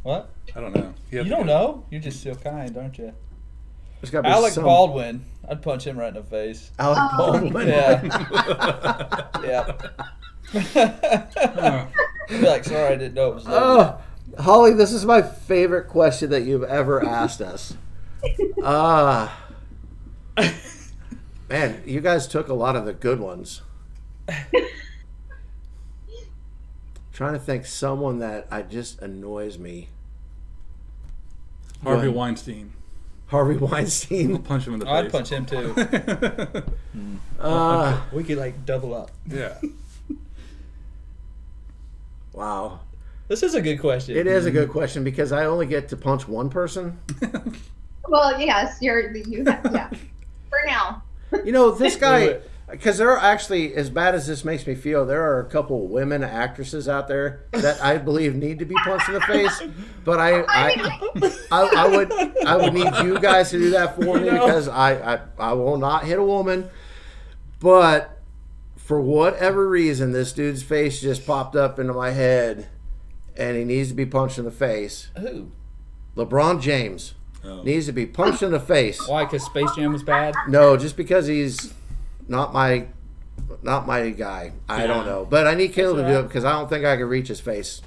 What? I don't know. You don't know? You're just so kind, aren't you? There's got to be Alec some. Baldwin. I'd punch him right in the face. Alec Baldwin. Yeah. I'd be like, sorry, I didn't know it was there. Oh, Holly, this is my favorite question that you've ever asked us. Man, you guys took a lot of the good ones. Trying to think someone that just annoys me. Harvey What? Weinstein. Harvey Weinstein. I'll punch him in the face. I'd punch him too. We could like double up. Yeah. Wow. This is a good question. It is a good question because I only get to punch one person. Well, yes, yeah. For now. You know, this Do guy, it. because there are actually, as bad as this makes me feel, there are a couple women actresses out there that I believe need to be punched in the face. But I would need you guys to do that for me because I will not hit a woman. But for whatever reason, this dude's face just popped up into my head, and he needs to be punched in the face. Who? LeBron James Oh. needs to be punched in the face. Why? Because Space Jam was bad? No, just because he's not my guy. I don't know, but I need Caleb to do it because I don't think I can reach his face.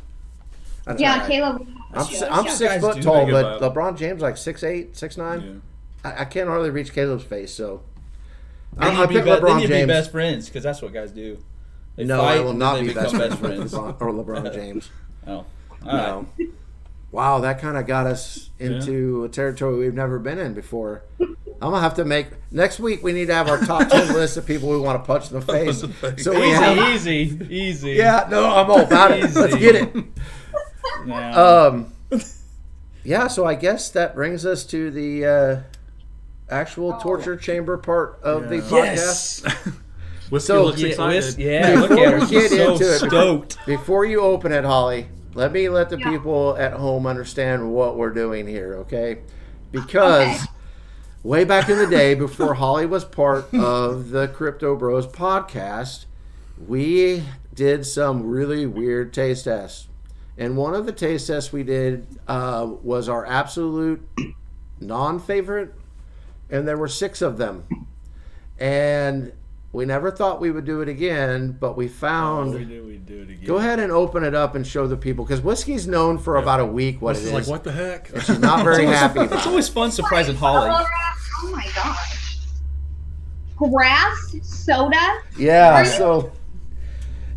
That's Yeah, all right. Caleb. I'm Yeah, 6 guys foot do tall, think but about it. LeBron James like 6'8", 6'9". Yeah. I can't hardly reach Caleb's face, so Then I you'd be pick be- then LeBron you'd be James. best friends because that's what guys do. They No, fight I will and not then be they best become friends with LeBron James. Oh, all No. right. Wow, that kind of got us into a territory we've never been in before. I'm gonna have to make next week. We need to have our top 10 list of people we want to punch in the face. So we have, Easy. yeah, no, I'm all about it. Let's get it. Now, Yeah, so I guess that brings us to the actual torture chamber part of the podcast. Whiskey So, looks excited. look Before at her. we get She's so into it, stoked. Before you open it, Holly, let the people at home understand what we're doing here, okay? Because way back in the day, before Holly was part of the CryptoBROS podcast, we did some really weird taste tests. And one of the taste tests we did was our absolute non-favorite, and there were 6 of them. And we never thought we would do it again, but we found... We knew we'd do it again. Go ahead and open it up and show the people, because whiskey's known for about a week what This it is is. like, what the heck? She's not very happy about It's always fun surprising Holly. Oh my gosh. Grass soda? Yeah, so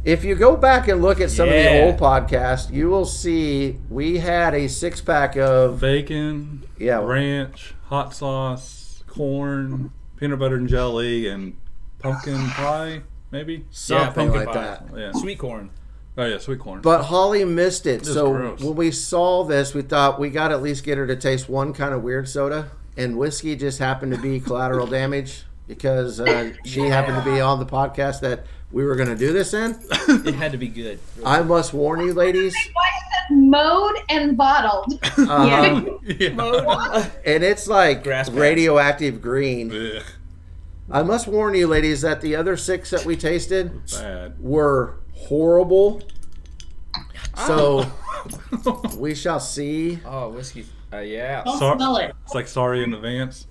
if you go back and look at some of the Yeah. old podcasts, you will see we had a 6-pack of Bacon, Yeah. ranch, hot sauce, corn, peanut butter and jelly, and pumpkin pie, maybe? something pumpkin like pie. that. Yeah. Sweet corn. Oh, yeah, sweet corn. But Holly missed it. This is So gross. when we saw this, we thought we got to at least get her to taste one kind of weird soda. And whiskey just happened to be collateral damage because she happened to be on the podcast that we were going to do this in. It had to be good. I must warn you, ladies. Mowed and bottled. Uh, yeah. and it's like Grass patch. radioactive green. Ugh, I must warn you, ladies, that the other 6 that we tasted bad. were horrible. So we shall see. Oh, whiskey. Yeah. Don't Sor- smell it. It's like sorry in advance.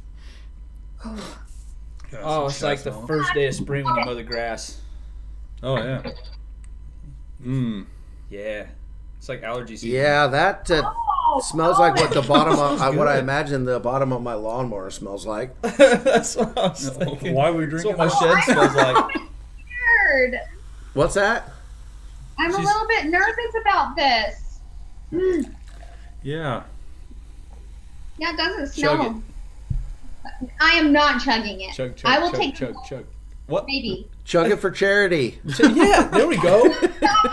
Oh, it's like the first day of spring when you mow the grass. Oh, yeah. Mmm. Yeah. It's like allergy season. Yeah, that smells like what the bottom of what I imagine the bottom of my lawnmower smells like. That's what I was thinking. Why are we That's drinking what my that? shed smells like. Weird. What's that? I'm a little bit nervous about this. Yeah. Yeah, it doesn't Chug smell. I am not chugging it. Chug, chug, I will chug, take chug, chug. What? maybe. Chug it for charity. Yeah, there we go. Stop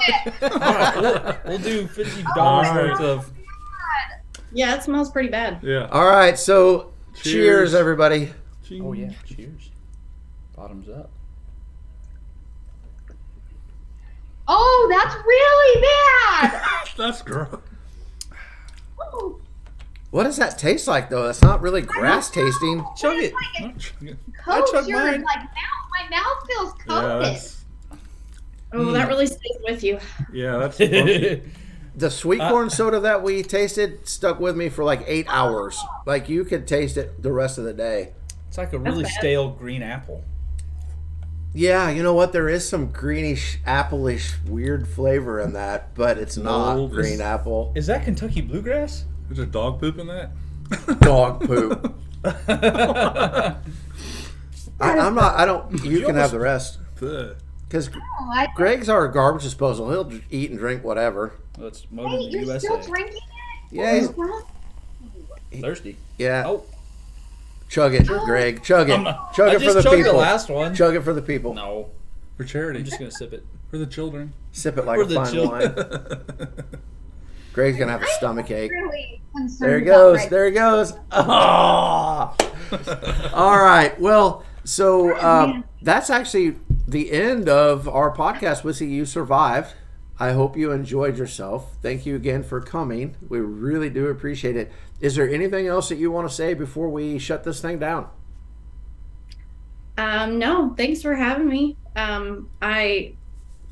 it. All right, we'll do $50 All right. worth of. Yeah, it smells pretty bad. Yeah. All right, so cheers everybody. Oh, yeah. Cheers. Bottoms up. Oh, that's really bad. That's gross. Oh, What does that taste like though? It's not really grass tasting. Chug it. I coat chugged your mine. like my mouth feels Yeah, coated. that's, Oh, that really stays with you. yeah, that's funky. The sweet corn soda that we tasted stuck with me for like 8 hours. Like you could taste it the rest of the day. It's like a really bad. stale green apple. Yeah, you know what? There is some greenish, apple-ish, weird flavor in that, but it's not Mold. green apple. Is that Kentucky bluegrass? Is there dog poop in that? Dog poop. I'm not. I don't. You can have the rest Ugh. because Oh, I, Greg's our garbage disposal. He'll eat and drink whatever. Let's motor wait, in you're the still USA. drinking it? Yeah, he's- What? Thirsty. yeah. Oh, Chug it, Greg. Chug it. Chug I it for just the chugged people. the last one. Chug it for the people. No, For charity. I'm just gonna sip it. For the children. Sip it like For a the fine children. wine. Greg's gonna have a stomach ache. Really concerned There he about goes. Greg. There he goes. Oh. All right. Well, so that's actually the end of our podcast. Wissy, you survived. I hope you enjoyed yourself. Thank you again for coming. We really do appreciate it. Is there anything else that you want to say before we shut this thing down? No, thanks for having me. I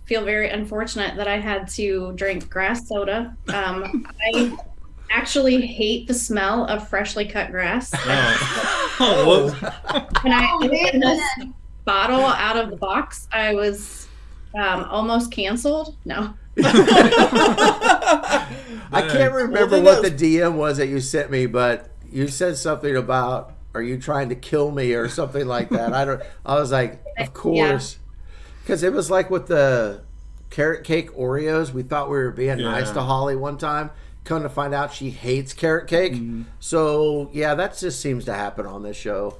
feel very unfortunate that I had to drink grass soda. I actually hate the smell of freshly cut grass. Oh, whoops. When I Oh, opened this man. bottle out of the box, I was almost canceled. No. I can't remember what the DM was that you sent me, but you said something about, "Are you trying to kill me?" or something like that. I was like, of course, because it was like with the carrot cake Oreos. We thought we were being nice Yeah. to Holly one time. Come to find out, she hates carrot cake. So yeah, that just seems to happen on this show.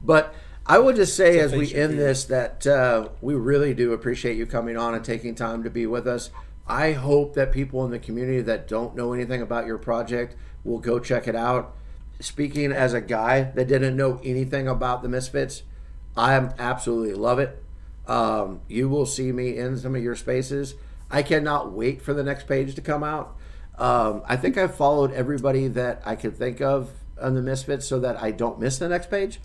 But I would just say It's a as we feature end for you. this that we really do appreciate you coming on and taking time to be with us. I hope that people in the community that don't know anything about your project will go check it out. Speaking as a guy that didn't know anything about the Misfits, I absolutely love it. You will see me in some of your spaces. I cannot wait for the next page to come out. I think I've followed everybody that I could think of on the Misfits so that I don't miss the next page.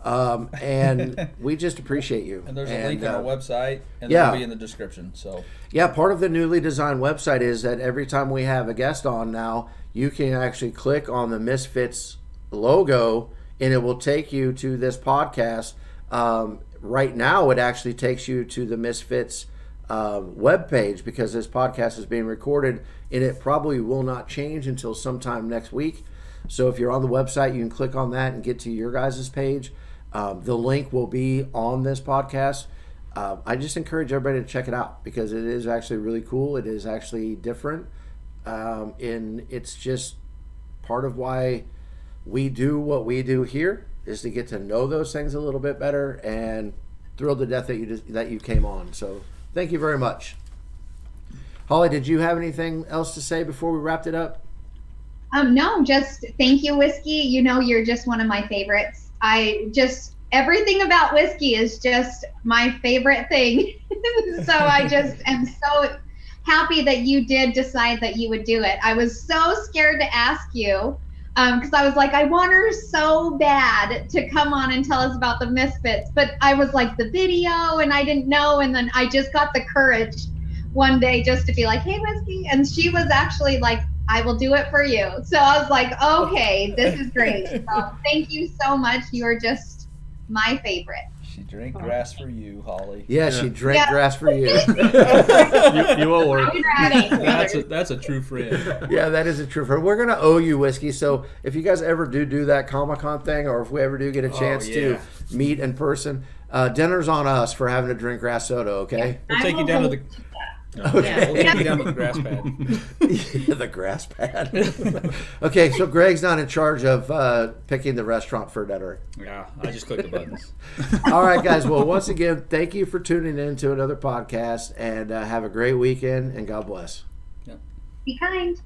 And we just appreciate you. And there's a link on our website, and yeah. it'll be in the description. So Yeah, part of the newly designed website is that every time we have a guest on now, you can actually click on the Misfits logo and it will take you to this podcast. Right now, it actually takes you to the Misfits webpage because this podcast is being recorded and it probably will not change until sometime next week. So if you're on the website, you can click on that and get to your guys' page. The link will be on this podcast. I just encourage everybody to check it out because it is actually really cool. It is actually different. And it's just part of why we do what we do here is to get to know those things a little bit better, and thrilled to death that you came on. So thank you very much. Holly, did you have anything else to say before we wrapped it up? No, just thank you, Whiskey. You know, you're just one of my favorites. Everything about whiskey is just my favorite thing. So I just am so happy that you did decide that you would do it. I was so scared to ask you because I was like, I want her so bad to come on and tell us about the Misfits. But I was like, the video, and I didn't know. And then I just got the courage one day just to be like, hey, Whiskey. And she was actually like, I will do it for you. So I was like, okay, this is great. So thank you so much. You're just my favorite. she drank grass for you, Holly. Yeah, she drank grass for you. You owe her. That's a true friend. Yeah, that is a true friend. We're gonna owe you whiskey. So if you guys ever do that Comic-Con thing, or if we ever do get a chance to meet in person, dinner's on us for having to drink grass soda. Okay. We'll take you down to the. Okay. We'll take you down to the grass pad. Yeah, the grass pad. Okay, so Greg's not in charge of picking the restaurant for dinner. Yeah, I just click the buttons. All right, guys. Well, once again, thank you for tuning in to another podcast, and have a great weekend, and God bless. Be kind.